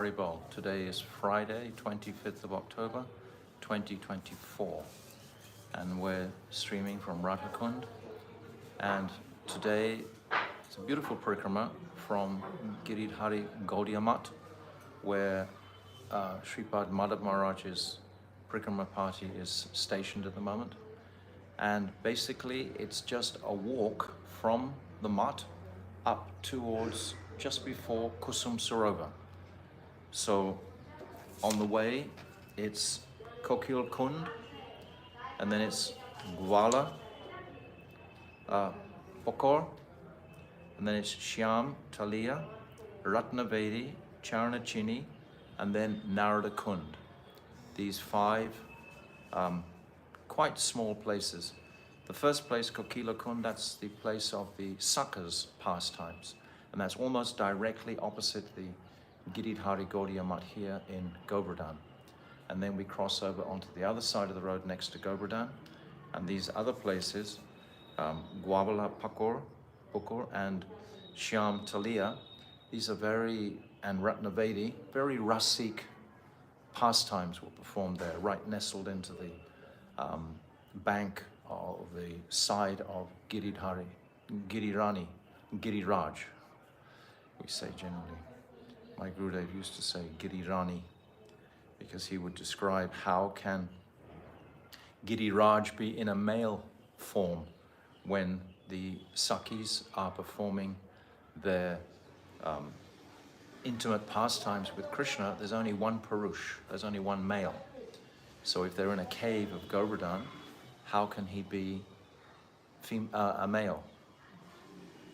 Haribol. Today is Friday, 25th of October, 2024, and we're streaming from Radhakund. And today it's a beautiful parikrama from Giridhari Gaudiya Math, where Sripad Madhav Maharaj's parikrama party is stationed at the moment. And basically it's just a walk from the Math up towards just before Kusum Sarovar. So on the way, it's Kokil Kund, and then it's Gwala, Pokor, and then it's Shyam Talia, Ratnavedi, Charanachini, and then Narada Kund. These five quite small places. The first place, Kokila Kund, that's the place of the Sakas pastimes, and that's almost directly opposite the Giridhari Gaudiya Math here in Govardhan. And then we cross over onto the other side of the road next to Govardhan. And these other places, Gwabala Pokor and Shyam Talia, these are and Ratnavedi, very Rasik pastimes were performed there, right nestled into the bank of the side of Giriraj, we say generally. My Gurudev used to say Girirani, because he would describe how can Giriraj be in a male form when the Sakis are performing their intimate pastimes with Krishna. There's only one Purush, there's only one male. So if they're in a cave of Govardhan, how can he be a male?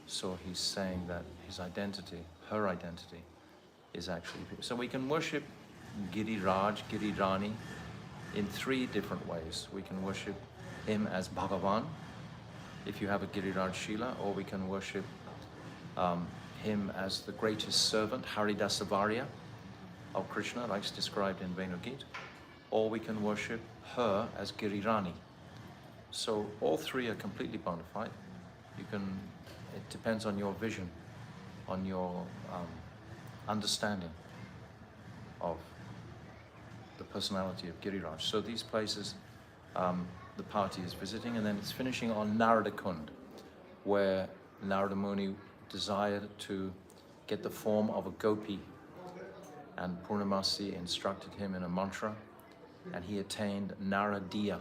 So he's saying that his identity, her identity, is actually, so we can worship Giriraj, Girirani in three different ways. We can worship him as Bhagavan, if you have a Giriraj Shila, or we can worship him as the greatest servant, Haridasavarya of Krishna, like described in Venugit, or we can worship her as Girirani. So all three are completely bona fide. It depends on your vision, on your understanding of the personality of Giriraj. So these places the party is visiting, and then it's finishing on Narada Kund, where Narada Muni desired to get the form of a gopi, and Purnamasi instructed him in a mantra, and he attained Naradiya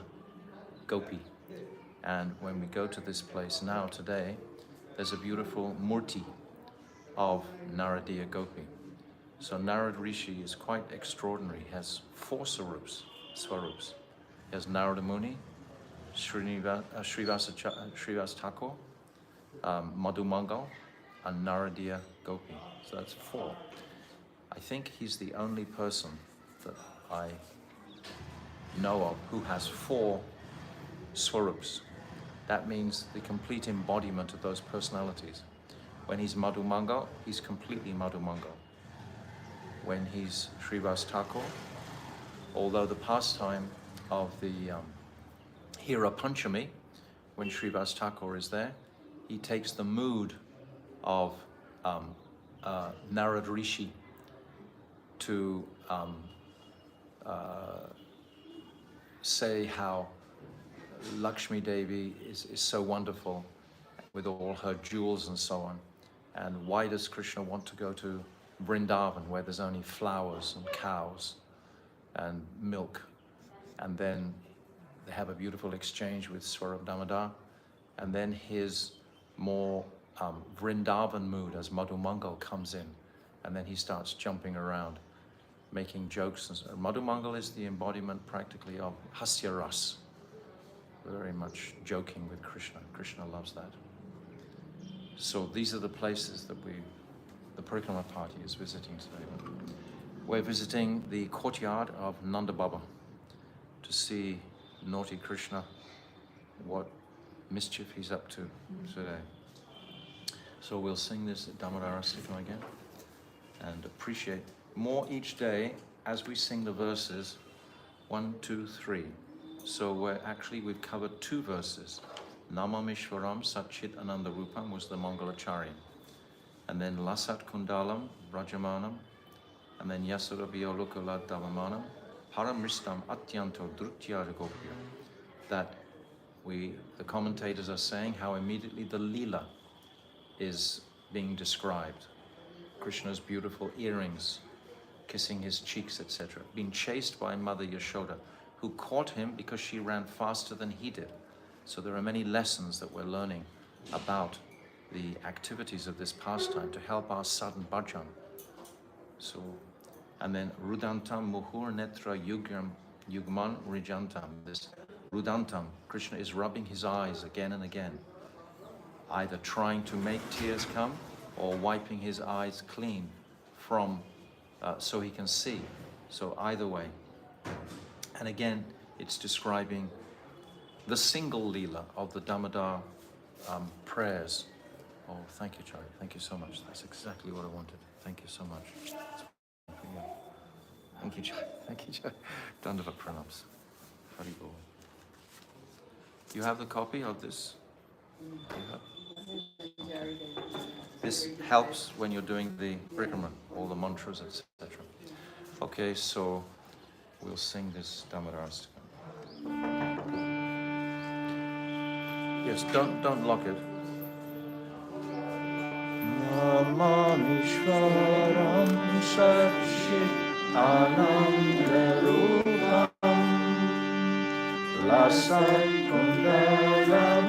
Gopi. And when we go to this place now today, there's a beautiful murti of Naradiya Gopi. So Narad Rishi is quite extraordinary. He has four swarups. He has Narada Muni, Srivas Thakur, Madhu Mangal, and Naradiya Gopi. So that's four. I think he's the only person that I know of who has four swarups. That means the complete embodiment of those personalities. When he's Madhu Mangal, he's completely Madhu Mangal. When he's Srivas Thakur, although the pastime of the Hira Panchami, when Srivas Thakur is there, he takes the mood of Narad Rishi to say how Lakshmi Devi is so wonderful with all her jewels and so on. And why does Krishna want to go to Vrindavan, where there's only flowers and cows and milk? And then they have a beautiful exchange with Swarab Damodar, and then his more Vrindavan mood as Madhu Mangal comes in, and then he starts jumping around, making jokes. And so Madhu Mangal is the embodiment practically of Hasya Ras, very much joking with Krishna. Krishna loves that. So these are the places that the Parikrama party is visiting today. We're visiting the courtyard of Nanda Baba to see naughty Krishna, what mischief he's up to today. So we'll sing this at Damodarastakam again and appreciate more each day as we sing the verses 1, 2, 3. So we've covered 2 verses. Namamishwaram Satchit Ananda Rupam was the Mangalacharya. And then Lasat Kundalam Rajamanam, And then Yasodabhyo Lokala Davamanam, Paramristam Atyanto Drutya Gopya. That the commentators are saying how immediately the Leela is being described. Krishna's beautiful earrings, kissing his cheeks, etc. Being chased by Mother Yashoda, who caught him because she ran faster than he did. So there are many lessons that we're learning about the activities of this pastime to help our sadhan bhajan. So, and then Rudantam Muhur Netra Yugman Rijantam. This Rudantam, Krishna is rubbing his eyes again and again, either trying to make tears come or wiping his eyes clean from so he can see. So either way. And again, it's describing the single Leela of the Damodar prayers. Oh, thank you, Charlie. Thank you so much. That's exactly what I wanted. Thank you so much. Thank you, Charlie. Thank you, Charlie. Dandava pranams. Hari Bol. You have the copy of this? You have? Okay. This helps when you're doing the Parikrama, all the mantras, etc. Okay, so we'll sing this Damodarastakam. Yes, don't lock it. Namamishwaram Satchit Anandarupam Lasat Kundalam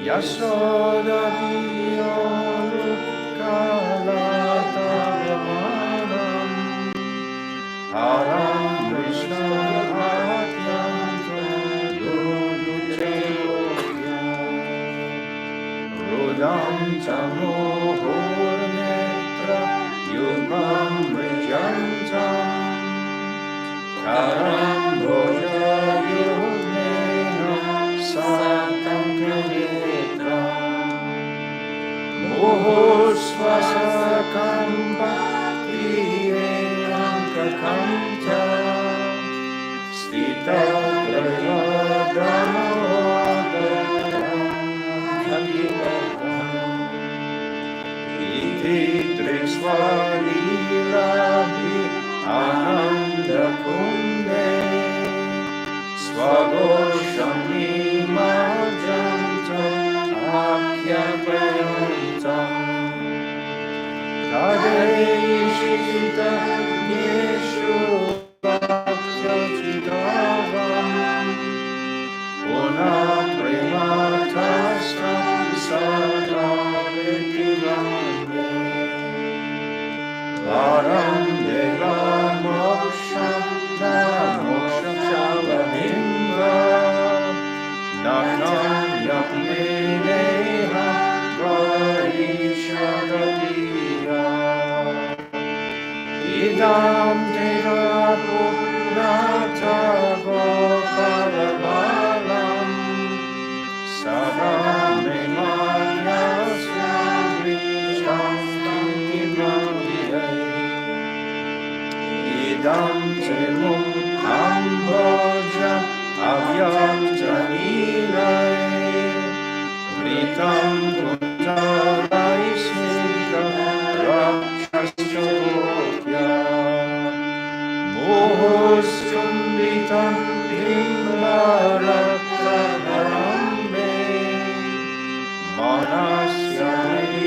Yasoda Viyolu Kalatavamanam Haram Krishna Atyanta Duduchayogya Rudam Tamohur Netra Yugam Rijantam Karam Bhoja Yugnena Satam Muhusvasakam Bhakti-Rankakanta Stita Damodarastakam Iti Drishvalilabhi Ananda Kunde Swagoshami Majantam Akyapayantam Tadeishita Yeshu Bhaktyachidavam Una Primatastam Sadavetivange Varam Deva Moksham Moksham Shavadimva Nanam Yapneha Varishadatiya Idam Deva Purnata Gopalavalam Sadame Maya Srishtam Idam Temum Amboja Avyamjanilai Vritam Kuntalai Smita Rakshasya Mohosumbitam Bimbaraktaharambe Manasya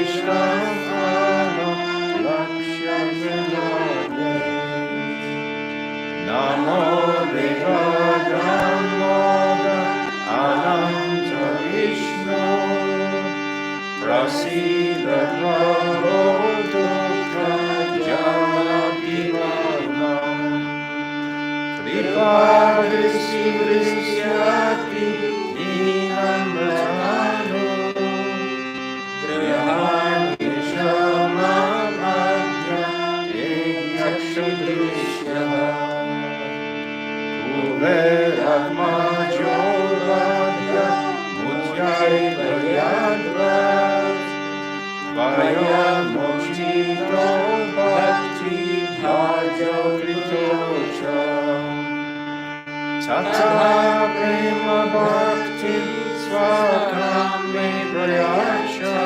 Ishtam Anam Lakshyamanade Namo Devagammoda Ananta Vishnu Prasida Bhavoduka Jalapivanam Kripadrisi Vrisyati Dinamratanu Grihani Shamavadya Ekshadrishyaha Kuveratmajovadya Mutyaiva Yadvat Vaya Mochito Bhakti Bhajo Kritocha Tata Prema Bhakti Swakam Me Prayacha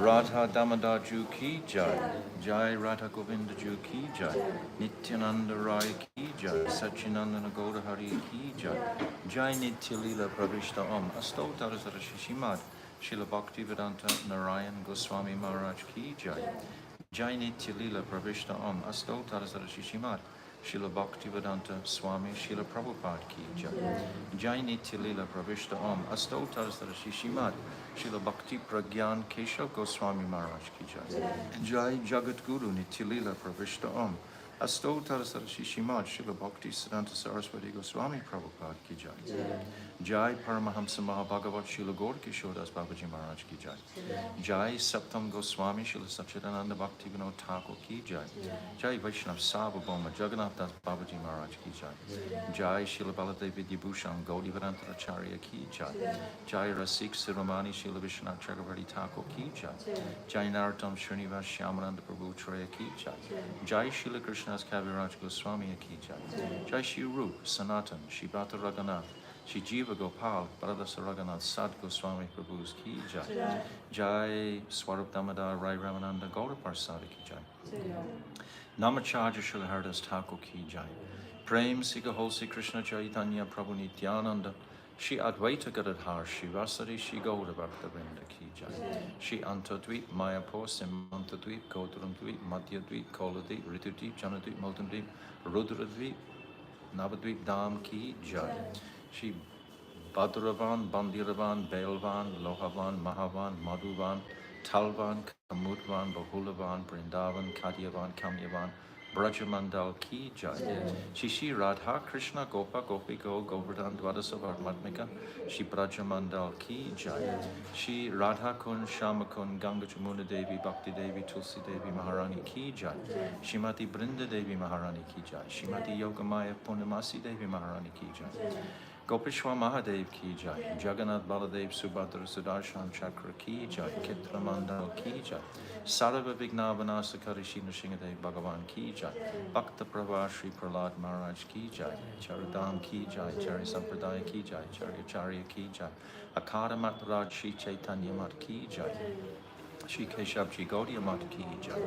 Radha Damodar Ju ki jai, Jai Radha Govinda Ju ki jai, Nityananda Rai ki jai, Sachinandana Gaurahari ki jai, Jai Nitya Lila Pravishta Om, Astotarazara Shishimad, Srila Bhaktivedanta Narayan Goswami Maharaj ki jai, Jai Nitya Lila Pravishta Om, Astotarazara Shishimad, Srila Bhaktivedanta Swami Srila Prabhupada ki jai, Jai Nitya Lila Pravishta Om, Astotarazara Shishimad, Srila Bhakti Pragyan Keshav Goswami Maharaj ki jai. Jai Jagat Guru Nityalila Pravishta Om. Astotar Sarashishimad Srila Bhakti Siddhanta Saraswati Goswami Prabhupada ki jai. Jai Paramahamsa Mahabhagavat Srila Gaur Kishodas Babaji Maharaj ki jai. Jai Saptam Goswami Srila Sachidananda Bhakti Vinod Thakur ki jai. Jai Vaishnav Sarvabhauma Jagannath Das Babaji Maharaj ki jai. Jai Srila Baladevi Dibhusham Gaudi Vedanta Acharya ki jai. Jai Rasik Siromani Srila Vishwanath Chakravarti Thakur ki jai. Jai Narottam Srinivas Shyamananda Prabhu Traya ki jai. Jai Srila Krishnadas Kaviraj Goswami ki jai. Jai Shri Rup Sanatan Shri Bhata Raghunath Shri Jiva Gopal Bharadasa Raghunath Sad Goswami Prabhu's ki jai. Jai Swarup Damodar Rai Ramananda Gaura Parsada ki jai. Namacharya Srila Haridas Thakur ki jai. Prem Sikha Holsi Krishna Chaitanya Prabhu Nityananda Shri Advaita Gadadhar Shri Vasari Shri Gaura Bhakta Vrinda ki jai. Shri Antadvip Mayapur Simantadvip Godaram Dvip Madhyadvip Koladvip Ritudvip Janadvip Motandvip Rudradvip Navadvip Dham ki jai. Shri Baduravan, Bandiravan, Bailvan, Lohavan, Mahavan, Madhuvan, Talvan, Kamudvan, Bahulavan, Brindavan, Kadyavan, Kamyavan, Brajamandal ki jai. Shri Shri Radha Krishna Gopa Gopiko Govardhan Dwadasa Varmadmika Shri Brajamandal ki jai. Shri Radha Kun Shama Kun Ganga Jamuna Devi Bhakti Devi Tulsi Devi Maharani ki jai. Shrimati Brinda Devi Maharani ki jai. Shrimati Yogamaya Purnamasi Devi Maharani ki jai. Gopishwa Mahadev ki jai. Jagannath Baladev Subhadra Sudarshan Chakra ki jai. Kitra Mandal ki jai. Sarva Vignavanasakari Shina Shingadev Bhagavan ki jai. Bhakta Prabha Shri Prahlad Maharaj ki jai. Charadam ki jai. Chari Sampradaya ki jai. Charya ki jai. Akara Mataraj Shri Chaitanya Mat ki jai. Shri Keshavji Gaudiya Mat ki jai.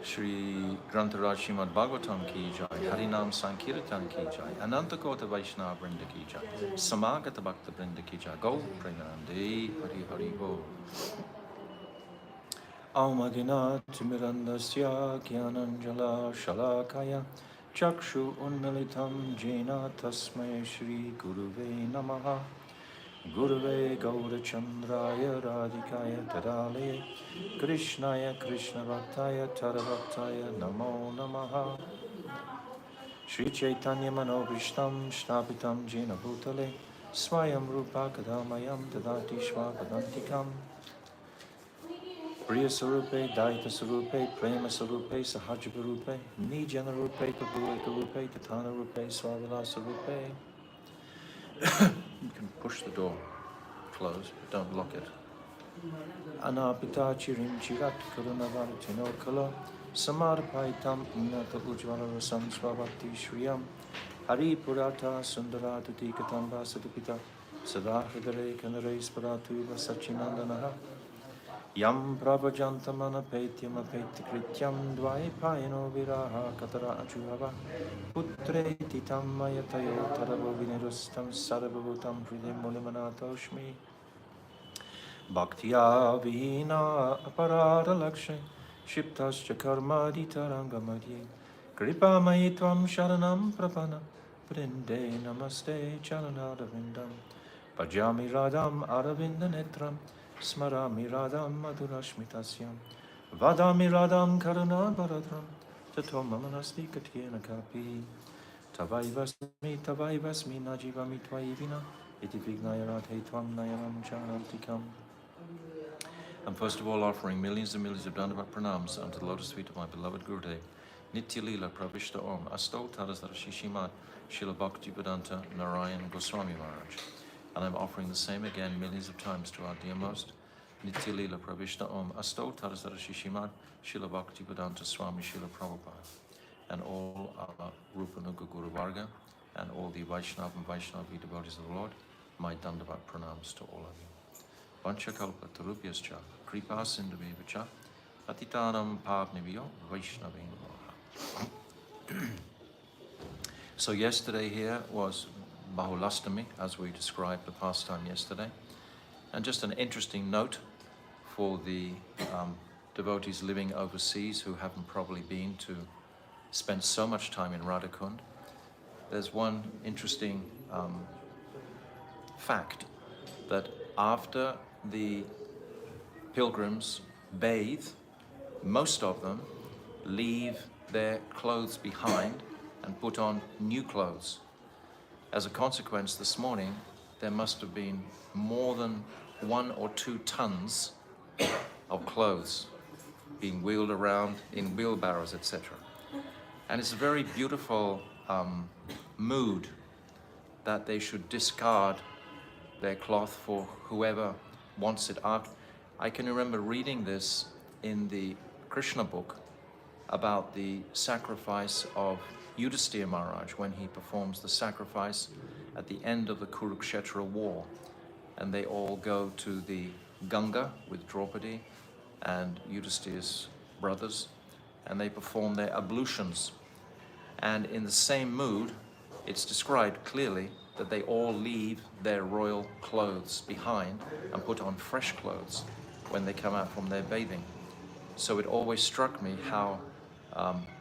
Shri Grantaraj Srimad Bhagavatam ki jai, Harinam Sankirtan ki jai, Ananta Kota Vaishnava Brinda ki jai, Samagata Bhakta Brinda ki jai, Go Premanande Hari Hari Bo. Aumadina Timirandasya Gyananjala Shalakaya Chakshu Unmilitam Jena Tasmai Shri Guruve Namaha Gurve Gaurachandraya Radhikaya Tadale Krishnaya Krishna Bhaktaya Tadavaktaya Namo Namaha Shri Chaitanya Manobhishtam Shnapitam Jena Bhutale Swayam Rupa Kadamayam Tadati Shvapadantikam Priya Sarupe, Daita Sarupe, Prema Sarupe, Sahajiva Rupe Nijana Rupe, Prabhueka Rupe, Tatana Rupe, Swavila Sarupe. You can push the door closed, but don't lock it. Anapita Chirim Chirat Karunavartino Kala Samarpaitam Unnata Ujvala Rasam Swavati Shriyam Hari Purata Sundarata Tikatamba Sadupita Sadahridare Kanares Paratu Vasachinandanaha Yam Pravajantamana Petyam Apetikrityam Dvaipayano Viraha Katara Achuhava Putre Titam Mayatayo Tarabo Vinirustam Sarabhutam Hridim Mulimanatoshmi Bhaktya Vihina Aparada Lakshay Shiptascha Karma Ditarangamadye Kripa Mayitvam Sharanam Prapana Brinde Namaste Charanadavindam Pajami Radam Aravinda Netram Smarami Radam Madhurashmitasyam Vadami Radam Karuna Baradram Tato Mamanasti Katyena Kapi Tavaivasmi Najivami Tvaivina Iti Vignayarat Hetvam Nayanam Chanantikam. I'm first of all offering millions and millions of Dandavat pranams unto the lotus feet of my beloved Gurudev Nitya Leela Pravishta Om Asto Tadasara Shishimat Srila Bhakti Vedanta Narayan Goswami Maharaj. And I'm offering the same again millions of times to our dearmost Nitya Leela Pravishta Om Asto Tadasara Shishimat Srila Bhakti Vedanta Swami Srila Prabhupada and all our Rupanuga Guru Varga and all the Vaishnava and Vaishnavi devotees of the Lord, my Dandavat pranams to all of you. Vanchakalpa Tarupyascha Kripa Sindhumevacha Patitanam Pavnivyo Vaishnavim Moha. So yesterday here was Bahulastami, as we described the pastime yesterday. And just an interesting note for the devotees living overseas who haven't probably been to spend so much time in Radhakund. There's one interesting fact that after the pilgrims bathe, most of them leave their clothes behind and put on new clothes. As a consequence, this morning, there must have been more than 1 or 2 tons of clothes being wheeled around in wheelbarrows, etc. And it's a very beautiful mood that they should discard their cloth for whoever wants it out. I can remember reading this in the Krishna book about the sacrifice of Yudhisthira Maharaj when he performs the sacrifice at the end of the Kurukshetra war. And they all go to the Ganga with Draupadi and Yudhisthira's brothers, and they perform their ablutions. And in the same mood, it's described clearly that they all leave their royal clothes behind and put on fresh clothes when they come out from their bathing. So it always struck me how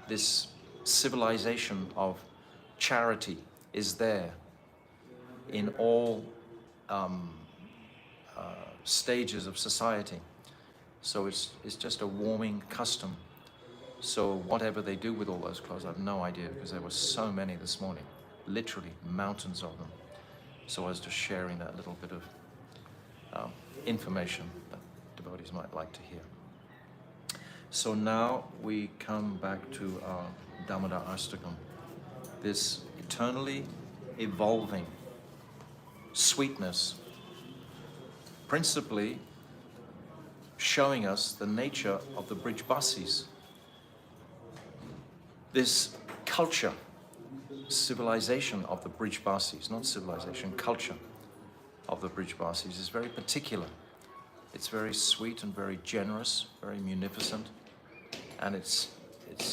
this civilization of charity is there in all stages of society. So it's just a warming custom. So whatever they do with all those clothes, I have no idea, because there were so many this morning, literally mountains of them. So I was just sharing that little bit of information that devotees might like to hear. So now we come back to our Damodarastakam, this eternally evolving sweetness, principally showing us the nature of the Brijbasis. This culture, civilization of the Brijbasis, not civilization, culture of the Brijbasis is very particular. It's very sweet and very generous, very munificent, and it's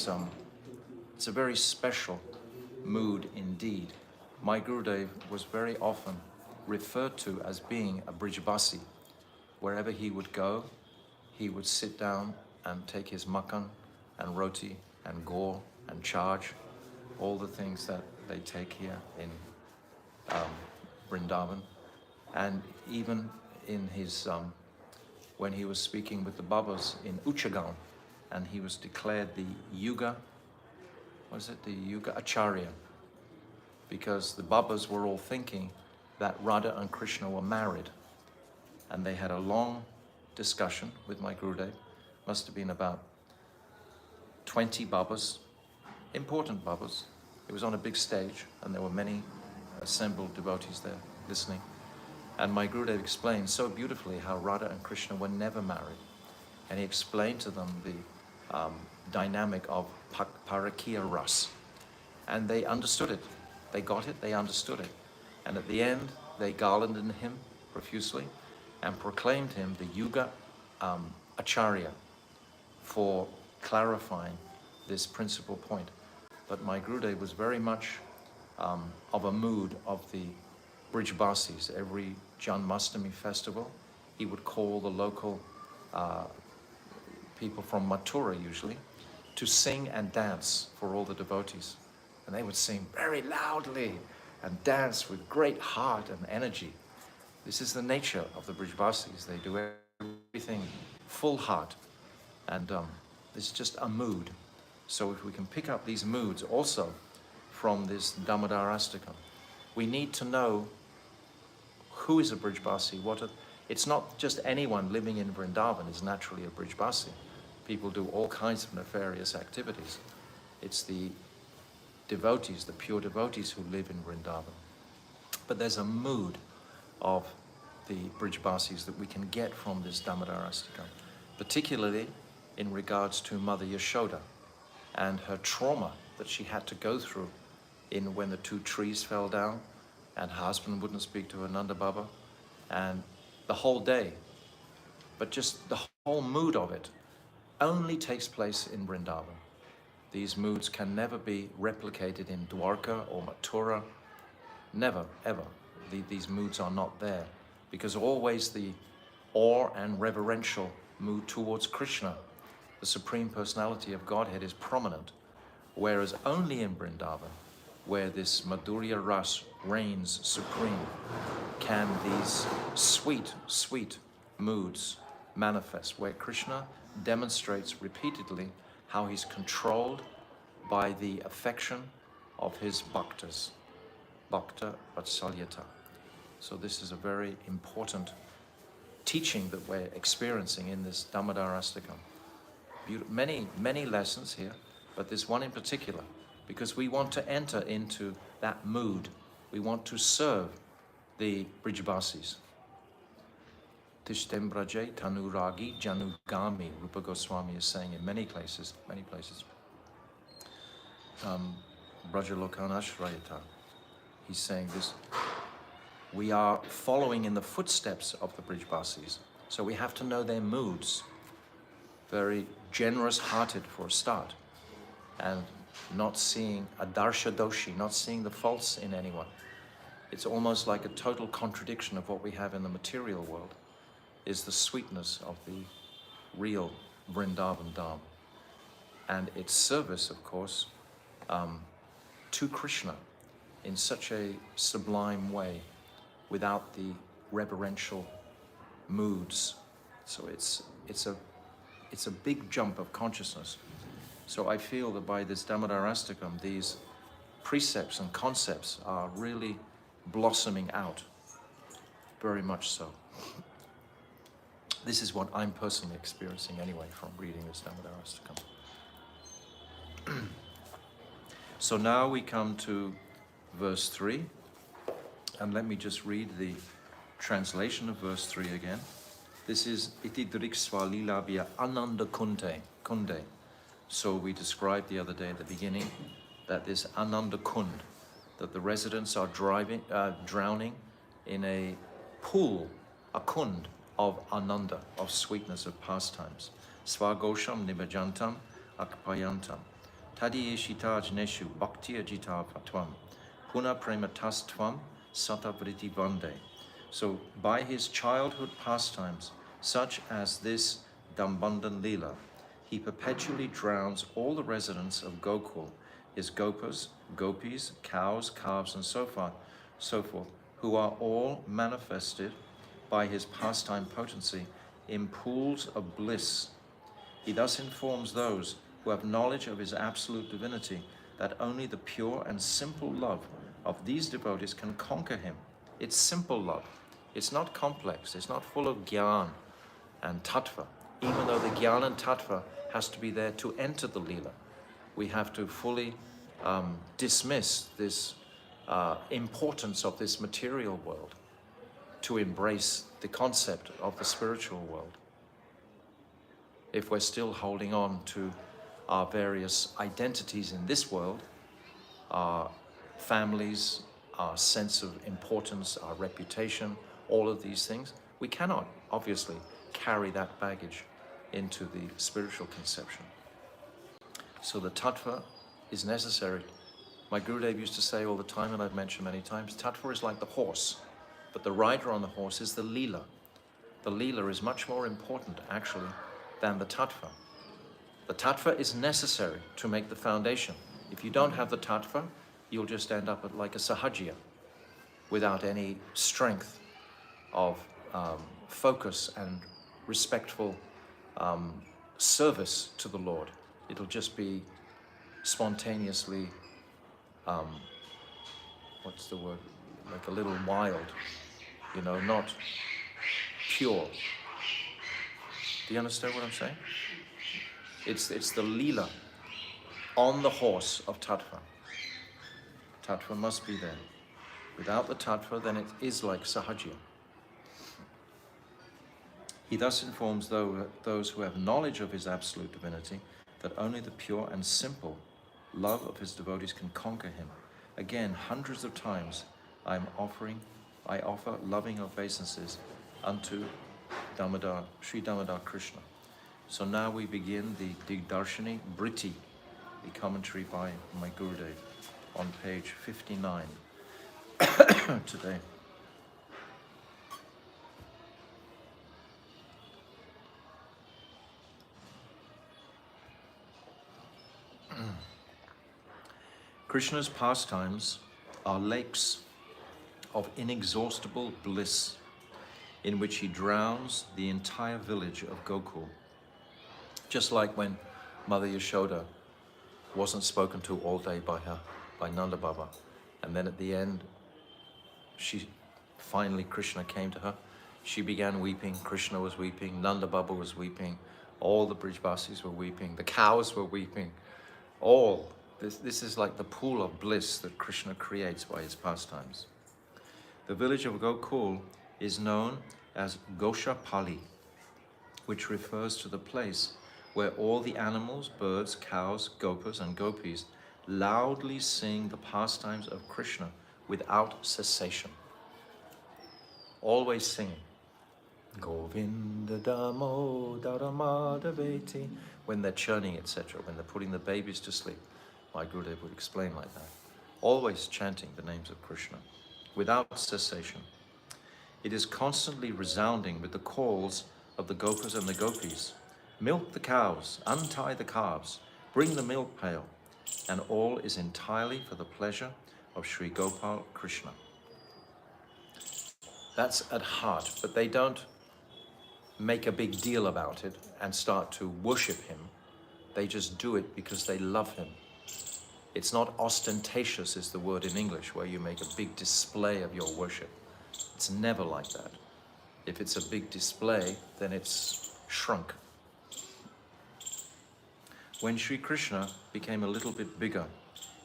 a very special mood indeed. My Gurudev was very often referred to as being a Brijbasi. Wherever he would go, he would sit down and take his makkan and roti and gur and charge, all the things that they take here in Vrindavan. And even in his, when he was speaking with the Babas in Uchagaon, and he was declared the Yuga, the Yuga Acharya, because the Babas were all thinking that Radha and Krishna were married. And they had a long discussion with my Gurudev, must have been about 20 Babas, important Babas. It was on a big stage, and there were many assembled devotees there listening. And my Gurudev explained so beautifully how Radha and Krishna were never married. And he explained to them the dynamic of Parikrama Ras. And they understood it. They got it, they understood it. And at the end, they garlanded him profusely and proclaimed him the Yuga Acharya for clarifying this principal point. But my Gurudev was very much of a mood of the Brijbasis. Every Janmashtami festival, he would call the local people from Mathura usually to sing and dance for all the devotees. And they would sing very loudly and dance with great heart and energy. This is the nature of the Brijbasis. They do everything full heart. And it's just a mood. So if we can pick up these moods also from this Damodarastakam, we need to know who is a Brijbasi. It's not just anyone living in Vrindavan is naturally a Brijbasi. People do all kinds of nefarious activities. It's the devotees, the pure devotees who live in Vrindavan. But there's a mood of the Brijbasis that we can get from this Damodarastakam, particularly in regards to Mother Yashoda and her trauma that she had to go through when the 2 trees fell down and her husband wouldn't speak to her Nanda Baba, and the whole day. But just the whole mood of it only takes place in Vrindavan. These moods can never be replicated in Dwarka or Mathura. Never, ever. These moods are not there, because always the awe and reverential mood towards Krishna, the Supreme Personality of Godhead, is prominent, whereas only in Vrindavan, where this Madhurya Ras reigns supreme, can these sweet, sweet moods manifest, where Krishna demonstrates repeatedly how he's controlled by the affection of his bhaktas, bhakta vatsalyata. So this is a very important teaching that we're experiencing in this Damodarastakam. Many, many lessons here, but this one in particular, because we want to enter into that mood. We want to serve the Brijbasis. Tishtem Braje Tanuragi Janugami, Rupa Goswami is saying in many places. Brajalokanashrayata. He's saying this. We are following in the footsteps of the Brijbasis, so we have to know their moods. Very generous-hearted for a start, and not seeing a darsha doshi, not seeing the faults in anyone. It's almost like a total contradiction of what we have in the material world, is the sweetness of the real Vrindavan Dham, and its service, of course, to Krishna in such a sublime way, without the reverential moods. So it's a big jump of consciousness. So I feel that by this Damodarastakam, these precepts and concepts are really blossoming out, very much so. This is what I'm personally experiencing anyway from reading this Damodarastakam. So now we come to verse 3, and let me just read the translation of verse 3 again. This is Iti Driksva Lilabhya Ananda Kunde. So we described the other day at the beginning that this Ananda Kund, that the residents are drowning in a pool, a kund of Ananda, of sweetness, of pastimes. Svagosham Nibajantam Akpayantam. Tadi Eshitaj Neshu Bhakti Ajita Patvam. Puna Prematastvam Satavriti Vande. So by his childhood pastimes, such as this Dambandan Leela, he perpetually drowns all the residents of Gokul, his gopas, gopis, cows, calves, and so forth, who are all manifested by his pastime potency in pools of bliss. He thus informs those who have knowledge of his absolute divinity that only the pure and simple love of these devotees can conquer him. It's simple love. It's not complex. It's not full of gyan and tattva. Even though the gyan and tattva has to be there to enter the Leela, we have to fully dismiss this importance of this material world to embrace the concept of the spiritual world. If we're still holding on to our various identities in this world, our families, our sense of importance, our reputation, all of these things, we cannot obviously carry that baggage into the spiritual conception. So the tattva is necessary. My Gurudev used to say all the time, and I've mentioned many times, tattva is like the horse, but the rider on the horse is the Leela. The Leela is much more important, actually, than the tattva. The tattva is necessary to make the foundation. If you don't have the tattva, you'll just end up like a sahajya, without any strength of focus and respectful service to the Lord. It'll just be spontaneously, what's the word, like a little wild, you know, not pure. Do you understand what I'm saying? It's the Leela on the horse of tattva. Tattva must be there. Without the tattva, then it is like sahajya. He thus informs those who have knowledge of his absolute divinity that only the pure and simple love of his devotees can conquer him. Again, hundreds of times I offer loving obeisances unto Damodar, Sri Damodar Krishna. So now we begin the Digdarshani Briti, the commentary by my Gurudev, on page 59 today. Krishna's pastimes are lakes of inexhaustible bliss in which he drowns the entire village of Gokul. Just like when Mother Yashoda wasn't spoken to all day by Nanda Baba, and then at the end she Finally, Krishna came to her. She began weeping. Krishna was weeping. Nanda Baba was weeping. All the Brijvasis were weeping. The cows were weeping. All. This is like the pool of bliss that Krishna creates by his pastimes. The village of Gokul is known as Goshapali, which refers to the place where all the animals, birds, cows, gopas, and gopis loudly sing the pastimes of Krishna without cessation. Always singing. Govinda Damodaramadavetī. When they're churning, etc., when they're putting the babies to sleep. My Gurudev would explain like that. Always chanting the names of Krishna without cessation. It is constantly resounding with the calls of the gopas and the gopis. Milk the cows, untie the calves, bring the milk pail, and all is entirely for the pleasure of Sri Gopal Krishna. That's at heart, but they don't make a big deal about it and start to worship him. They just do it because they love him. It's not ostentatious is the word in English, where you make a big display of your worship. It's never like that. If it's a big display, then it's shrunk. When Sri Krishna became a little bit bigger,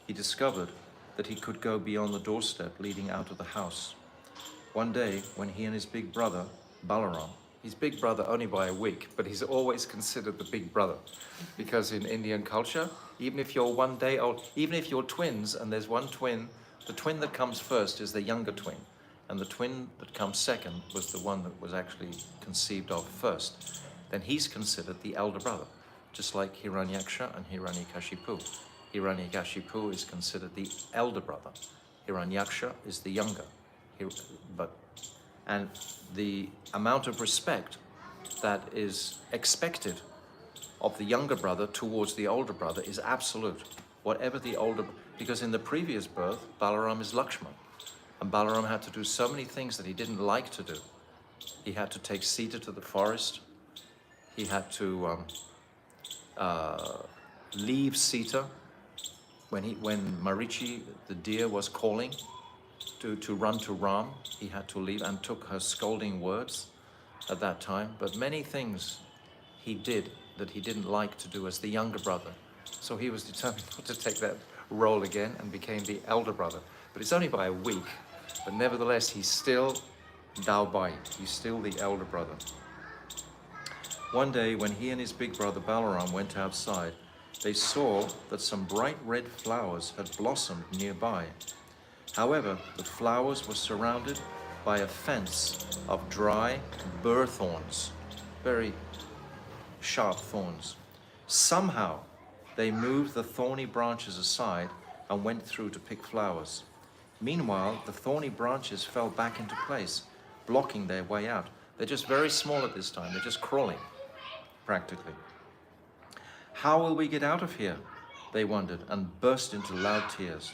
he discovered that he could go beyond the doorstep leading out of the house. One day, when he and his big brother, Balaram, his big brother only by a week, but he's always considered the big brother, because in Indian culture, even if you're 1 day old, even if you're twins and there's one twin, the twin that comes first is the younger twin, and the twin that comes second was the one that was actually conceived of first. Then he's considered the elder brother, just like Hiranyaksha and Hiranyakashipu. Hiranyakashipu is considered the elder brother. Hiranyaksha is the younger. And the amount of respect that is expected of the younger brother towards the older brother is absolute. Whatever the older, because in the previous birth, Balaram is Lakshman. And Balaram had to do so many things that he didn't like to do. He had to take Sita to the forest. He had to leave Sita when Marichi, the deer, was calling to run to Ram. He had to leave and took her scolding words at that time. But many things he did that he didn't like to do as the younger brother. So he was determined not to take that role again and became the elder brother. But it's only by a week. But nevertheless, he's still Daubai. He's still the elder brother. One day, when he and his big brother Balaram went outside, they saw that some bright red flowers had blossomed nearby. However, the flowers were surrounded by a fence of dry burr thorns, very sharp thorns. Somehow, they moved the thorny branches aside and went through to pick flowers. Meanwhile, the thorny branches fell back into place, blocking their way out. They're just very small at this time. They're just crawling, practically. How will we get out of here? They wondered and burst into loud tears.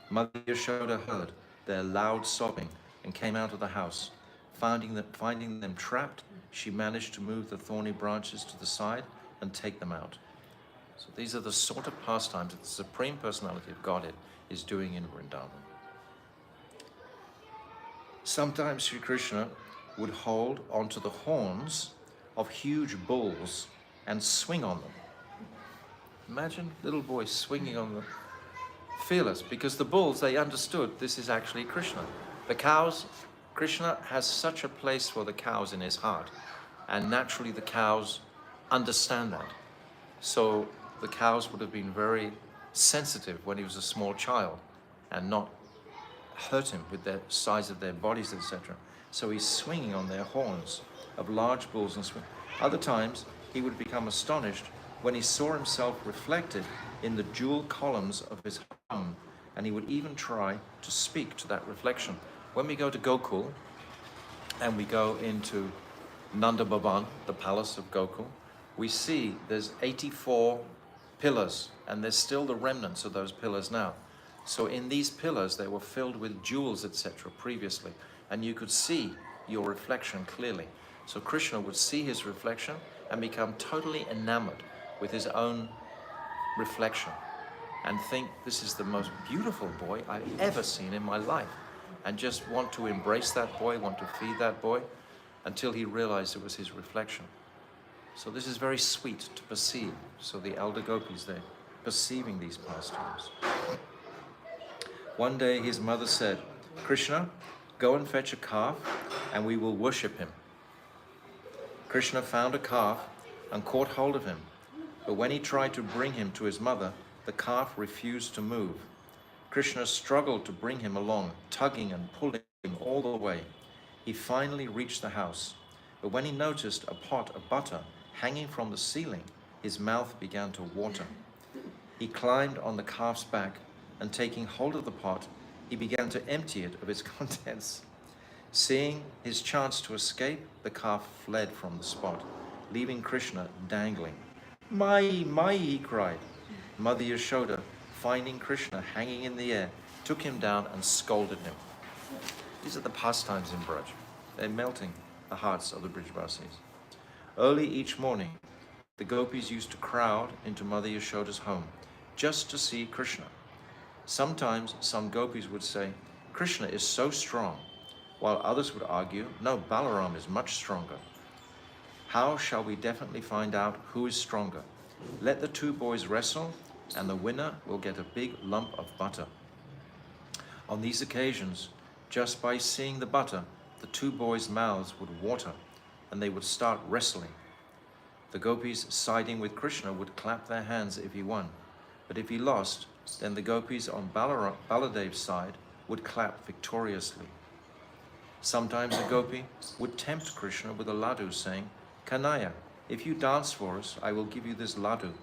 Mother Yashoda heard their loud sobbing and came out of the house. Finding them trapped, she managed to move the thorny branches to the side and take them out. So these are the sort of pastimes that the Supreme Personality of Godhead is doing in Vrindavan. Sometimes Sri Krishna would hold onto the horns of huge bulls and swing on them. Imagine little boys swinging on them. Fearless, because the bulls, they understood this is actually Krishna. The cows, Krishna has such a place for the cows in his heart, and naturally the cows understand that. So the cows would have been very sensitive when he was a small child and not hurt him with the size of their bodies, etc. So he's swinging on their horns of large bulls and swing. Other times he would become astonished when he saw himself reflected in the jewel columns of his home, and he would even try to speak to that reflection. When we go to Gokul and we go into Nanda Bhavan, the palace of Gokul, we see there's 84 pillars, and there's still the remnants of those pillars now. So in these pillars, they were filled with jewels, etc. previously, and you could see your reflection clearly. So Krishna would see his reflection and become totally enamored with his own reflection and think, this is the most beautiful boy I've ever seen in my life. and just want to embrace that boy, want to feed that boy, until he realized it was his reflection. So this is very sweet to perceive. So the elder gopis, they're perceiving these pastimes. One day his mother said, "Krishna, go and fetch a calf and we will worship him." Krishna found a calf and caught hold of him. But when he tried to bring him to his mother, the calf refused to move. Krishna struggled to bring him along, tugging and pulling all the way. He finally reached the house. But when he noticed a pot of butter hanging from the ceiling, his mouth began to water. He climbed on the calf's back, and taking hold of the pot, he began to empty it of its contents. Seeing his chance to escape, the calf fled from the spot, leaving Krishna dangling. "Mai, Mai," he cried. Mother Yashoda, finding Krishna hanging in the air, took him down and scolded him. These are the pastimes in Braj. They're melting the hearts of the Brijvasis. Early each morning, the gopis used to crowd into Mother Yashoda's home just to see Krishna. Sometimes some gopis would say, "Krishna is so strong," while others would argue, "No, Balaram is much stronger." How shall we definitely find out who is stronger? Let the two boys wrestle, and the winner will get a big lump of butter. On these occasions, just by seeing the butter, the two boys' mouths would water, and they would start wrestling. The gopis siding with Krishna would clap their hands if he won, but if he lost, then the gopis on Baladev's side would clap victoriously. Sometimes a gopi would tempt Krishna with a laddu, saying, "Kanaya, if you dance for us, I will give you this laddu."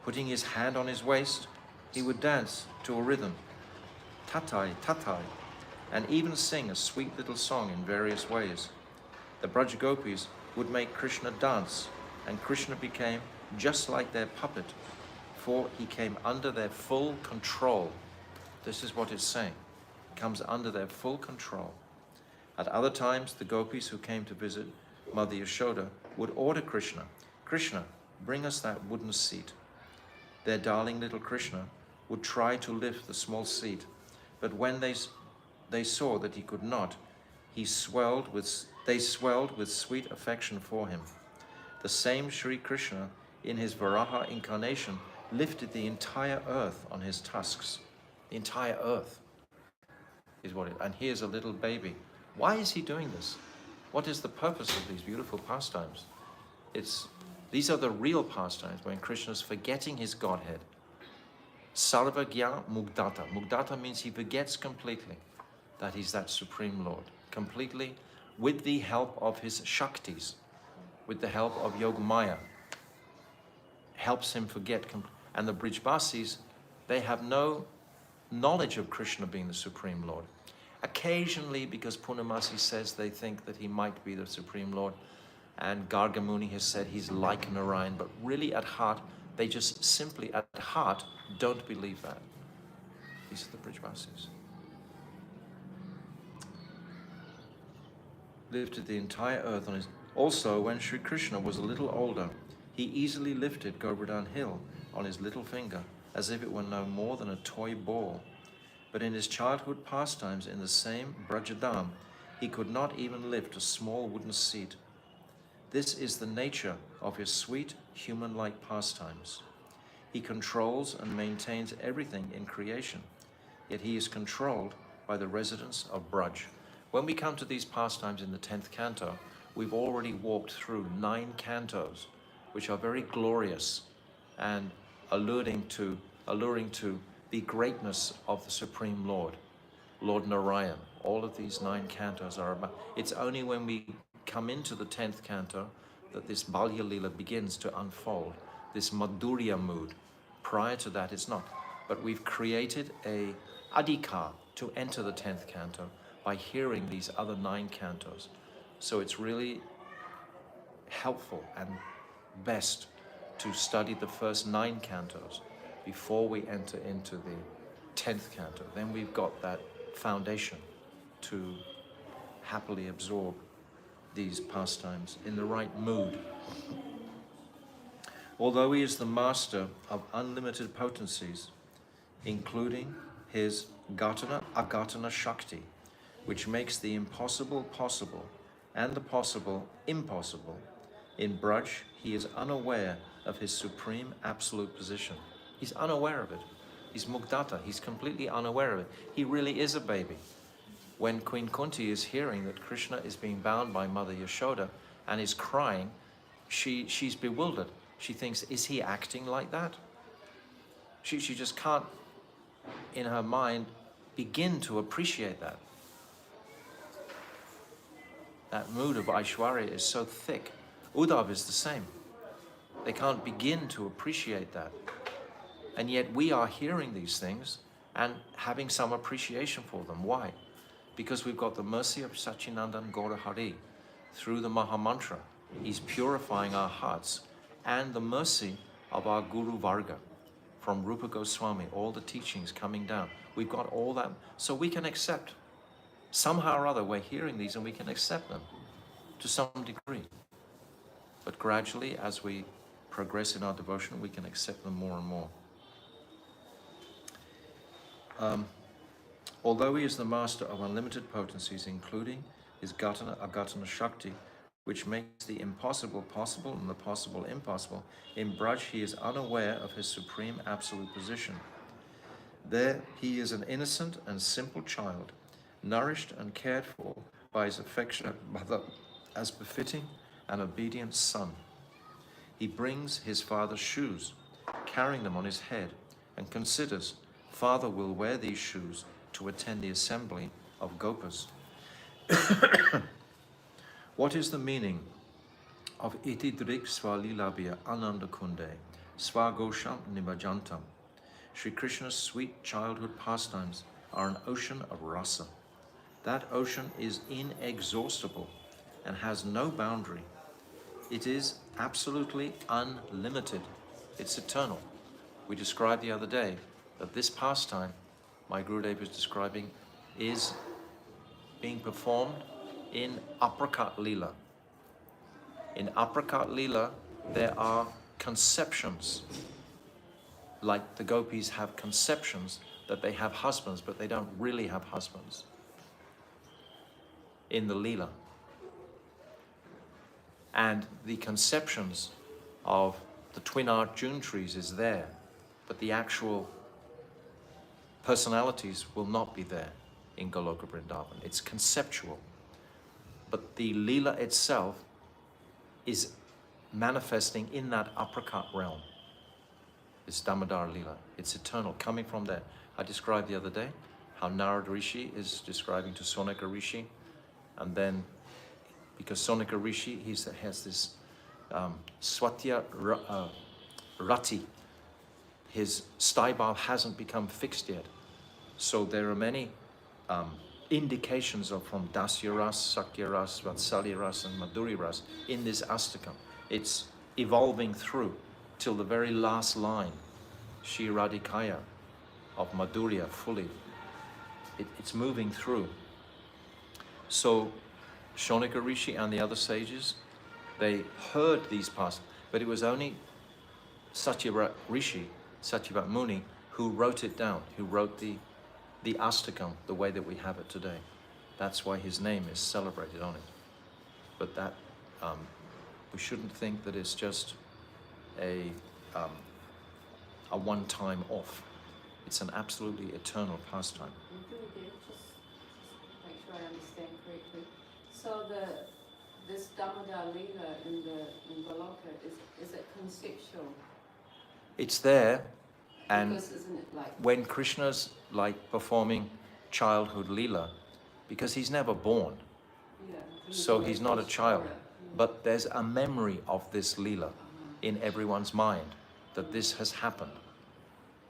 Putting his hand on his waist, he would dance to a rhythm, tatai, tatai, and even sing a sweet little song in various ways. The Braj gopis would make Krishna dance, and Krishna became just like their puppet, for he came under their full control. This is what it's saying. It comes under their full control. At other times, the gopis who came to visit Mother Yashoda would order Krishna, "Krishna, bring us that wooden seat." Their darling little Krishna would try to lift the small seat, but when they saw that he could not, they swelled with sweet affection for him. The same Sri Krishna, in his Varaha incarnation, lifted the entire earth on his tusks. The entire earth is what it, and here's a little baby. Why is he doing this? What is the purpose of these beautiful pastimes? These are the real pastimes when Krishna's forgetting his Godhead. Sarvagya Mugdata. Mugdata means he forgets completely that he's that Supreme Lord. Completely, with the help of his Shaktis, with the help of Yogamaya, helps him forget. And the Brijvasis, they have no knowledge of Krishna being the Supreme Lord. Occasionally, because Purnamasi says they think that he might be the Supreme Lord, and Gargamuni has said he's like Narayan, but really at heart, they just simply at heart don't believe that. These are the Brijvasis. Lifted the entire earth on his... Also, when Sri Krishna was a little older, he easily lifted Govardhan Hill on his little finger, as if it were no more than a toy ball. But in his childhood pastimes in the same Brajadam, he could not even lift a small wooden seat. This is the nature of his sweet, human-like pastimes. He controls and maintains everything in creation, yet he is controlled by the residents of Braj. When we come to these pastimes in the 10th canto, we've already walked through 9 cantos, which are very glorious and alluring to the greatness of the Supreme Lord, Lord Narayan. All of these 9 cantos are about... It's only when we come into the 10th canto that this Balya Lila begins to unfold, this Madhurya mood. Prior to that, it's not. But we've created a adhikar to enter the 10th canto by hearing these other 9 cantos. So it's really helpful and best to study the first 9 cantos before we enter into the 10th canto. Then we've got that foundation to happily absorb these pastimes in the right mood. Although he is the master of unlimited potencies, including his Gatana, Agatana Shakti, which makes the impossible possible and the possible impossible. In Braj, he is unaware of his supreme absolute position. He's unaware of it. He's Mugdata. He's completely unaware of it. He really is a baby. When Queen Kunti is hearing that Krishna is being bound by Mother Yashoda and is crying, she's bewildered. She thinks, is he acting like that? She just can't, in her mind, begin to appreciate that. That mood of Aishwarya is so thick. Uddhav is the same. They can't begin to appreciate that. And yet we are hearing these things and having some appreciation for them. Why? Because we've got the mercy of Sachinandan Gaura Hari through the Mahamantra. He's purifying our hearts, and the mercy of our Guru Varga from Rupa Goswami, all the teachings coming down. We've got all that, so we can accept. Somehow or other, we're hearing these and we can accept them to some degree. But gradually, as we progress in our devotion, we can accept them more and more. Although he is the master of unlimited potencies, including his Gatana, Agatana Shakti, which makes the impossible possible and the possible impossible, in Braj he is unaware of his supreme absolute position. There he is an innocent and simple child, nourished and cared for by his affectionate mother as befitting an obedient son. He brings his father's shoes, carrying them on his head, and considers, father will wear these shoes to attend the assembly of Gopas. What is the meaning of Itidrik Svalilabhya Ananda Kunde Swagosham Nibajantam? Sri Krishna's sweet childhood pastimes are an ocean of rasa. That ocean is inexhaustible and has no boundary. It is absolutely unlimited. It's eternal. We described the other day that this pastime, my Gurudev is describing, is being performed in Aprakat Leela. In Aprakat Leela, there are conceptions. Like the gopis have conceptions that they have husbands, but they don't really have husbands. In the Leela. And the conceptions of the twin Arjun trees is there, but the actual personalities will not be there in Goloka Vrindavan. It's conceptual. But the Leela itself is manifesting in that Aprakat realm. It's Damodar Leela. It's eternal, coming from there. I described the other day how Narad Rishi is describing to Sonika Rishi, and then because Sonika Rishi has this Swatya Rati, his stibal hasn't become fixed yet. So there are many indications of from Dasya Ras, Sakya Ras, Vatsalya Ras, and Madhuri Ras in this Astakam. It's evolving through till the very last line, Shri Radhikaya of Madhurya fully. It's moving through. So Shonika Rishi and the other sages, they heard these past, but it was only Satyavat Rishi, Satyavat Muni, who wrote it down, who wrote the Astakam the way that we have it today. That's why his name is celebrated on it. But that, we shouldn't think that it's just a one-time off. It's an absolutely eternal pastime. Just make sure I understand correctly. So this Damodar Leela in Goloka, is it conceptual? It's there, and because isn't it like when Krishna's like performing childhood Leela, because he's never born, so he's not a child, but there's a memory of this Leela in everyone's mind that this has happened,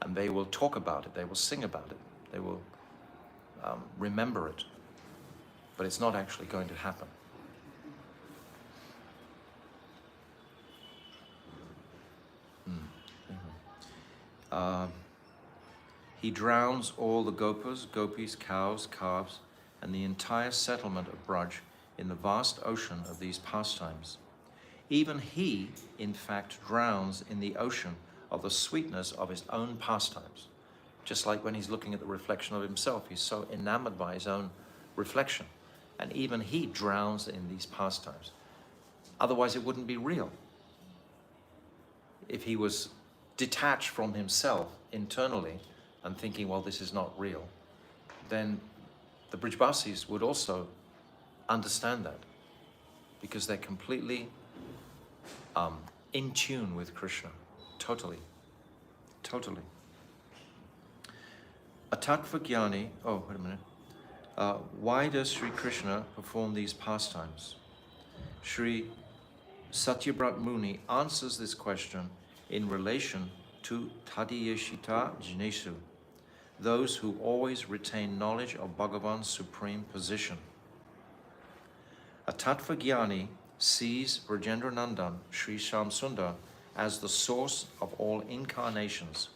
and they will talk about it, they will sing about it, they will remember it, but it's not actually going to happen. He drowns all the gopas, gopis, cows, calves, and the entire settlement of Braj in the vast ocean of these pastimes. Even he, in fact, drowns in the ocean of the sweetness of his own pastimes. Just like when he's looking at the reflection of himself, he's so enamored by his own reflection. And even he drowns in these pastimes. Otherwise it wouldn't be real. If he was detached from himself internally and thinking, well, this is not real, then the Brijbasis would also understand that, because they're completely in tune with Krishna. Totally. Totally. A Tattva Jnani, oh, wait a minute. Why does Sri Krishna perform these pastimes? Sri Satyabrat Muni answers this question in relation to Tadiyeshita Jinesu, those who always retain knowledge of Bhagavan's supreme position. A Tattva Jnani sees Brajendra Nandan, Sri Shamsundar, as the source of all incarnations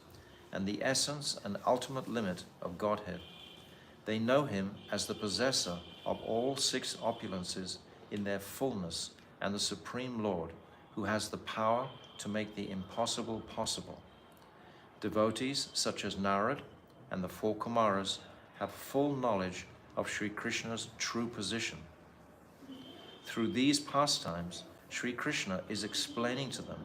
and the essence and ultimate limit of Godhead. They know him as the possessor of all six opulences in their fullness and the Supreme Lord, who has the power to make the impossible possible. Devotees such as Narad and the four Kumaras have full knowledge of Sri Krishna's true position. Through these pastimes, Sri Krishna is explaining to them,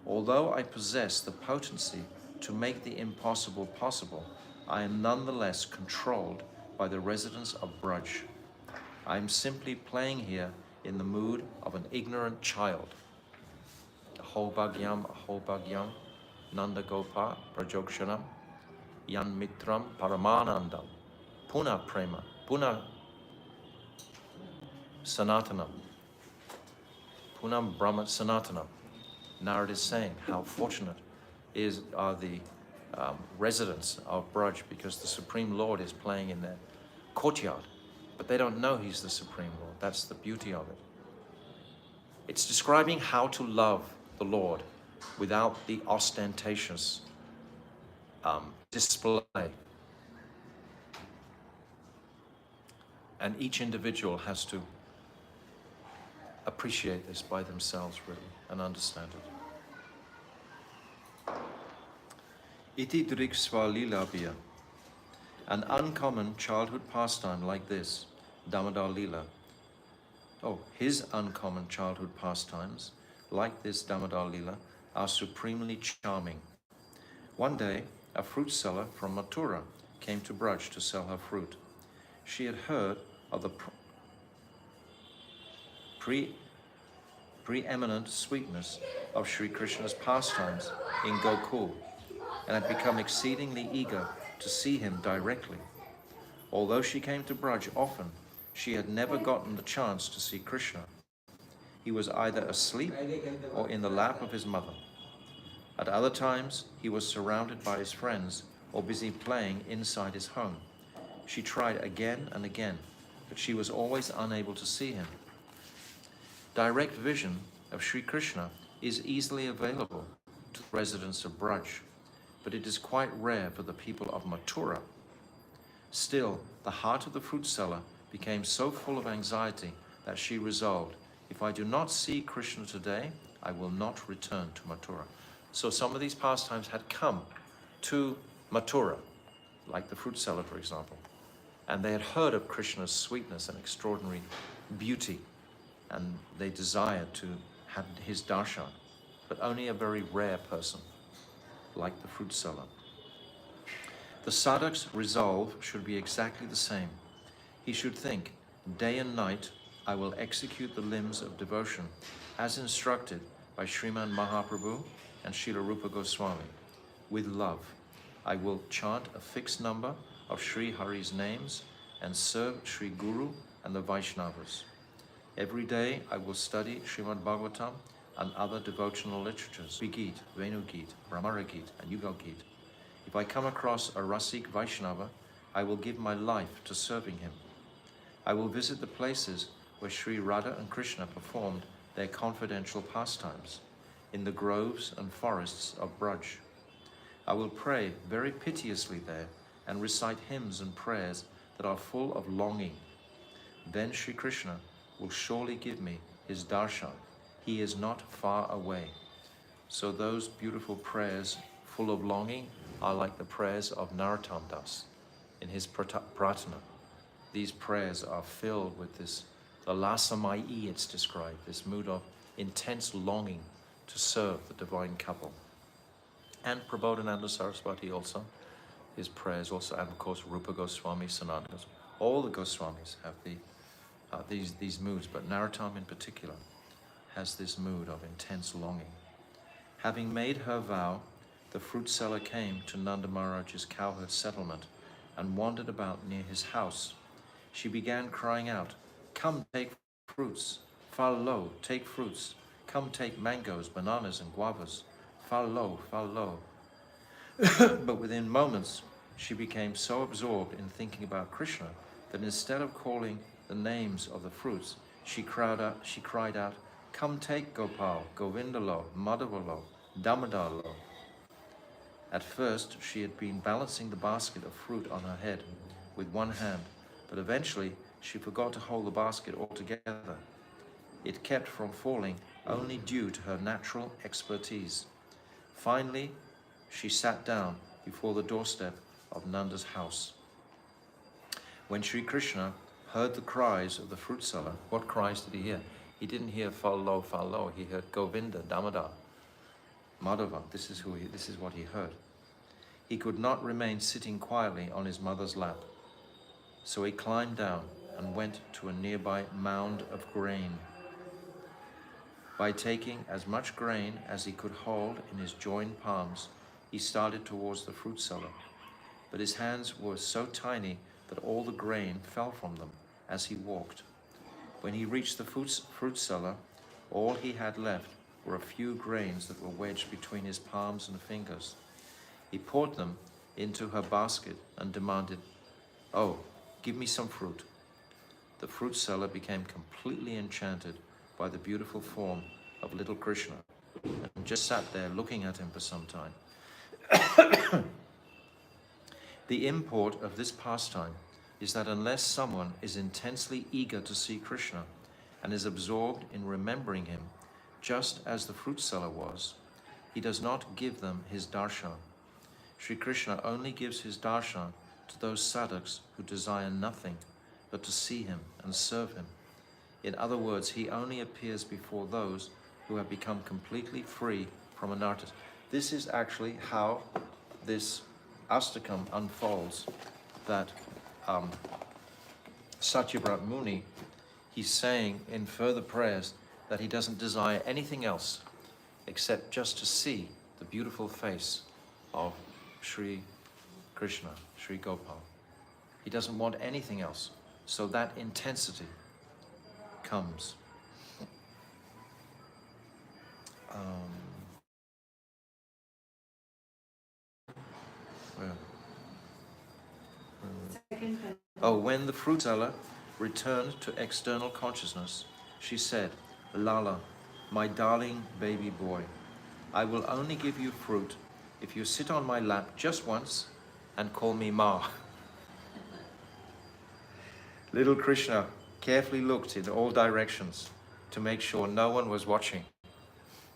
although I possess the potency to make the impossible possible, I am nonetheless controlled by the residents of Braj. I am simply playing here in the mood of an ignorant child. Aho bhagyam, Nanda Gopa, Prajokshanam, Yan Mitram, Paramanandam, Puna Prema, Puna Sanatanam, Punam Brahma Sanatanam. Narad is saying how fortunate are the residents of Braj, because the Supreme Lord is playing in their courtyard, but they don't know he's the Supreme Lord. That's the beauty of it. It's describing how to love the Lord without the ostentatious display. And each individual has to appreciate this by themselves, really, and understand it. Iti driksva lila. An uncommon childhood pastime like this, Damodar Lila. Oh, his uncommon childhood pastimes, like this Damodar Lila, are supremely charming. One day, a fruit seller from Mathura came to Braj to sell her fruit. She had heard of the preeminent sweetness of Sri Krishna's pastimes in Gokul, and had become exceedingly eager to see him directly. Although she came to Braj often, she had never gotten the chance to see Krishna. He was either asleep or in the lap of his mother. At other times, he was surrounded by his friends or busy playing inside his home. She tried again and again, but she was always unable to see him. Direct vision of Sri Krishna is easily available to the residents of Braj, but it is quite rare for the people of Mathura. Still, the heart of the fruit seller became so full of anxiety that she resolved, if I do not see Krishna today, I will not return to Mathura. So some of these pastimes had come to Mathura, like the fruit seller, for example, and they had heard of Krishna's sweetness and extraordinary beauty, and they desired to have his darshan, but only a very rare person, like the fruit seller. The sadhak's resolve should be exactly the same. He should think, day and night I will execute the limbs of devotion as instructed by Sriman Mahaprabhu and Srila Rupa Goswami. With love, I will chant a fixed number of Sri Hari's names and serve Sri Guru and the Vaishnavas. Every day I will study Srimad Bhagavatam and other devotional literatures, Gita, Venu Gita, Brahmara Gita, and Yugal Gita. If I come across a Rasik Vaishnava, I will give my life to serving him. I will visit the places where Sri Radha and Krishna performed their confidential pastimes, in the groves and forests of Braj. I will pray very piteously there and recite hymns and prayers that are full of longing. Then Sri Krishna will surely give me his darshan. He is not far away. So those beautiful prayers full of longing are like the prayers of Narottam Das in his Pratana. these prayers are filled with this, the lasamai it's described, this mood of intense longing to serve the divine couple. And Prabodhananda Saraswati also, his prayers also, and of course Rupa Goswami, Sanatana Goswami, all the Goswamis have these moods, but Narottam in particular has this mood of intense longing. Having made her vow, the fruit seller came to Nanda Maharaj's cowherd settlement and wandered about near his house. She began crying out, "Come take fruits, fal lo, take fruits. Come take mangoes, bananas and guavas, fal lo, fal lo." But within moments, she became so absorbed in thinking about Krishna that instead of calling the names of the fruits, she cried out, "Come take Gopal, Govindalo, Madhavalo, Damodarlo." At first, she had been balancing the basket of fruit on her head with one hand, but eventually she forgot to hold the basket altogether. It kept from falling only due to her natural expertise. Finally, she sat down before the doorstep of Nanda's house. When Sri Krishna heard the cries of the fruit seller, what cries did he hear? He didn't hear fal lo, he heard Govinda, Damodar, Madhava. This is what he heard. He could not remain sitting quietly on his mother's lap. So he climbed down and went to a nearby mound of grain. By taking as much grain as he could hold in his joined palms, he started towards the fruit seller. But his hands were so tiny that all the grain fell from them as he walked. When he reached the fruit seller, all he had left were a few grains that were wedged between his palms and fingers. He poured them into her basket and demanded, "Oh, give me some fruit." The fruit seller became completely enchanted by the beautiful form of little Krishna and just sat there looking at him for some time. The import of this pastime is that unless someone is intensely eager to see Krishna and is absorbed in remembering him, just as the fruit seller was, he does not give them his darshan. Sri Krishna only gives his darshan to those sadhaks who desire nothing but to see him and serve him. In other words, he only appears before those who have become completely free from anarthas. This is actually how this Astakam unfolds, that Satyabrat Muni, he's saying in further prayers that he doesn't desire anything else except just to see the beautiful face of Sri Krishna, Sri Gopal. He doesn't want anything else. So that intensity comes. When the fruit seller returned to external consciousness, she said, "Lala, my darling baby boy, I will only give you fruit if you sit on my lap just once and call me Ma." Little Krishna carefully looked in all directions to make sure no one was watching.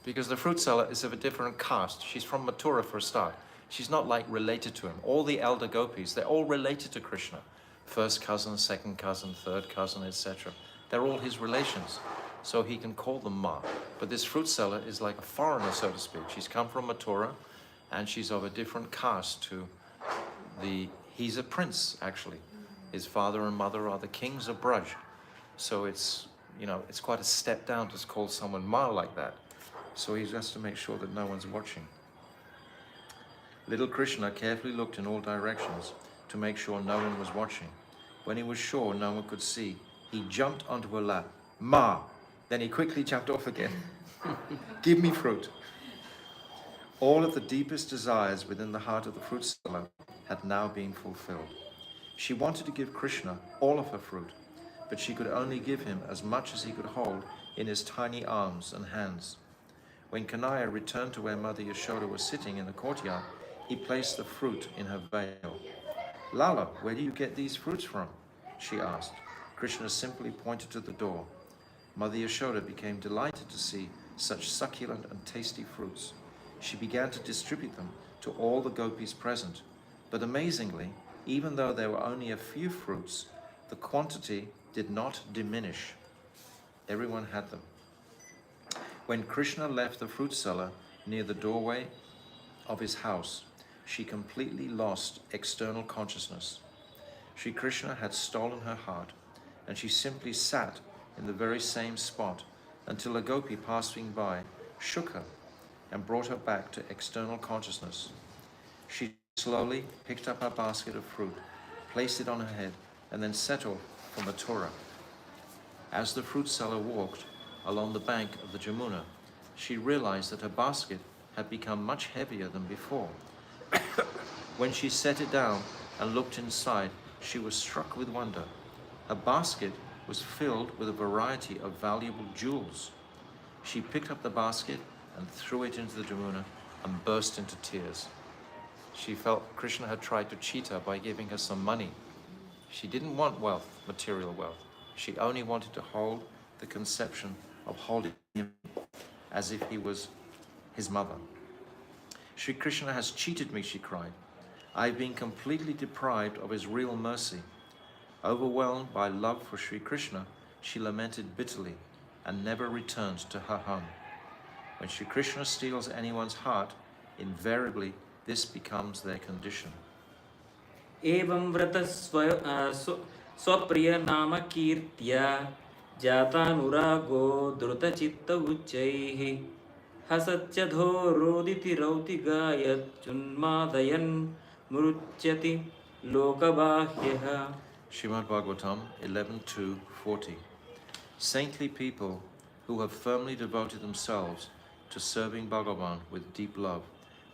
Because the fruit seller is of a different caste. She's from Mathura for a start. She's not like related to him. All the elder gopis, they're all related to Krishna. First cousin, second cousin, third cousin, etc. They're all his relations. So he can call them Ma. But this fruit seller is like a foreigner, so to speak. She's come from Mathura and she's of a different caste to he's a prince, actually. His father and mother are the kings of Braj. So it's quite a step down to call someone Ma like that. So he has to make sure that no one's watching. Little Krishna carefully looked in all directions to make sure no one was watching. When he was sure no one could see, he jumped onto her lap. "Ma!" Then he quickly jumped off again. "Give me fruit." All of the deepest desires within the heart of the fruit seller had now been fulfilled. She wanted to give Krishna all of her fruit, but she could only give him as much as he could hold in his tiny arms and hands. When Kanaya returned to where Mother Yashoda was sitting in the courtyard, he placed the fruit in her veil. "Lala, where do you get these fruits from?" she asked. Krishna simply pointed to the door. Mother Yashoda became delighted to see such succulent and tasty fruits. She began to distribute them to all the gopis present. But amazingly, even though there were only a few fruits, The quantity did not diminish. Everyone had them. When Krishna left the fruit seller near the doorway of his house, she completely lost external consciousness. Sri Krishna had stolen her heart, and she simply sat in the very same spot until a gopi passing by shook her and brought her back to external consciousness. She slowly picked up her basket of fruit, placed it on her head, and then set off for Mathura. As the fruit seller walked along the bank of the Jamuna, she realized that her basket had become much heavier than before. When she set it down and looked inside, she was struck with wonder. Her basket was filled with a variety of valuable jewels. She picked up the basket and threw it into the Jamuna and burst into tears. She felt Krishna had tried to cheat her by giving her some money. She didn't want wealth, material wealth. She only wanted to hold the conception of holding him as if he was his mother. Sri Krishna has cheated me, she cried. I've been completely deprived of his real mercy. Overwhelmed by love for Sri Krishna, she lamented bitterly and never returned to her home. When Sri Krishna steals anyone's heart, invariably this becomes their condition. एवं व्रतः स्वप्रिय नाम कीर्त्या जातानुरागो द्रुतचित्त उच्चैः हसत्यधो रोदिति रौतिगायत्युन्मादयन् मृच्यति लोकबाह्यः. Srimad Bhagavatam 11.2.40. Saintly people who have firmly devoted themselves to serving Bhagavan with deep love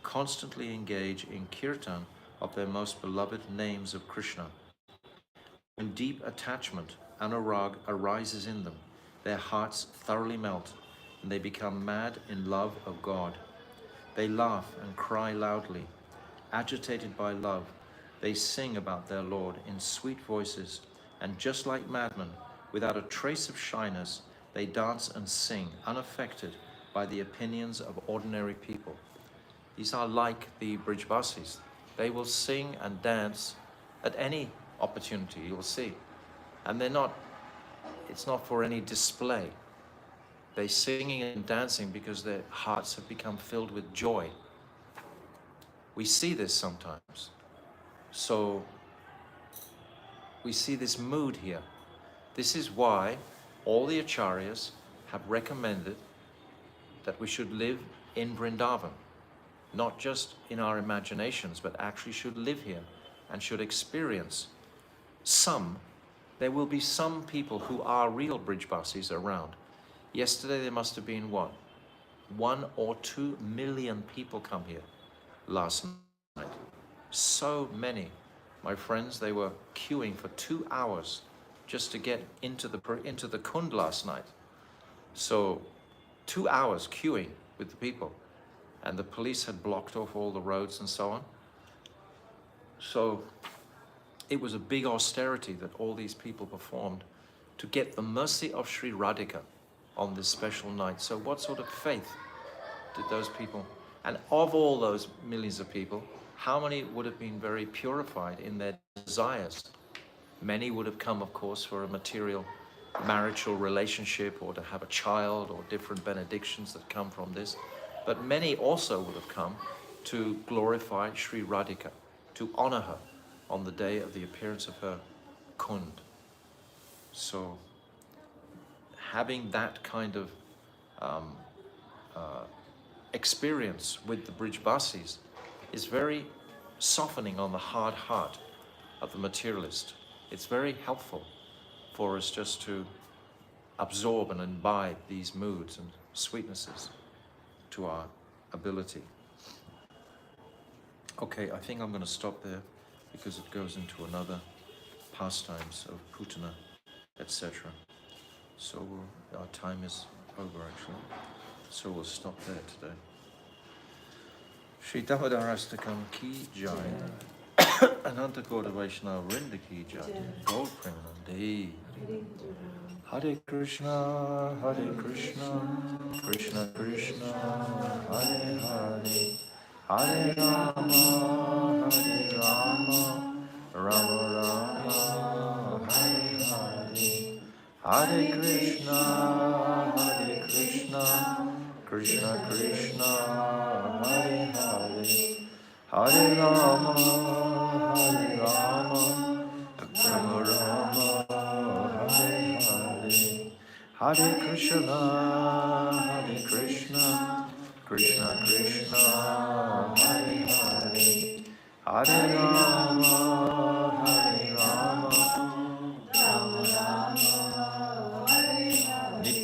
constantly engage in kirtan of their most beloved names of Krishna. When deep attachment, anurag, arises in them, their hearts thoroughly melt and they become mad in love of God. They laugh and cry loudly. Agitated by love, they sing about their Lord in sweet voices, and just like madmen, without a trace of shyness, they dance and sing, unaffected by the opinions of ordinary people. These are like the Brijbasis. They will sing and dance at any opportunity, you will see. And it's not for any display. They're singing and dancing because their hearts have become filled with joy. We see this sometimes. So we see this mood here. This is why all the acharyas have recommended that we should live in Vrindavan, not just in our imaginations, but actually should live here and should experience there will be some people who are real Brijbasis around. Yesterday there must have been 1 or 2 million people come here last night. So many. My friends, they were queuing for 2 hours just to get into the Kund last night. So 2 hours queuing with the people. And the police had blocked off all the roads and so on. So it was a big austerity that all these people performed to get the mercy of Sri Radhika on this special night. So what sort of faith did those people, and of all those millions of people, how many would have been very purified in their desires? Many would have come, of course, for a material marital relationship or to have a child or different benedictions that come from this. But many also would have come to glorify Sri Radhika, to honor her on the day of the appearance of her Kund. So having that kind of experience with the Brijbasis is very softening on the hard heart of the materialist. It's very helpful for us just to absorb and imbibe these moods and sweetnesses to our ability. Okay, I think I'm going to stop there because it goes into another pastimes of Putana, etc. So our time is over actually. So we'll stop there today. Shri Damodarastakam ki jai. Ananta Gaura Vaishnava Vrinda ki jai. Gaur Premanande. Hare Krishna, Krishna Krishna, Hare Hare, Hare Rama, Rama Rama, Hare Hare Krishna, Krishna Krishna, Hare Hare, Hare Rama, Rama Rama, Hare Hare, Hare Krishna, Krishna Krishna, Hare Hare, Hare Rama,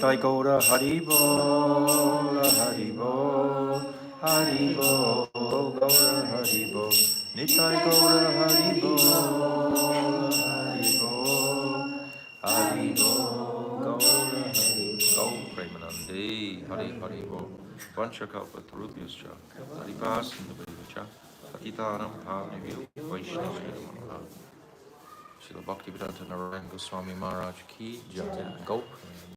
Nitai Gaura Haribo, Haribo, Haribo, Gaura Haribo, Nitai Gaura Haribo, Haribo, Haribo, Gaura Haribo, Gaur Premanandi, Hari Haribo, Vanchakalpa Tarubhyascha, Haripasindabhyacha, Patitanam Pavnivyo, Vaishnavya. Srila Bhaktivedanta Narayana Goswami Maharaj Ki Jai. Gaur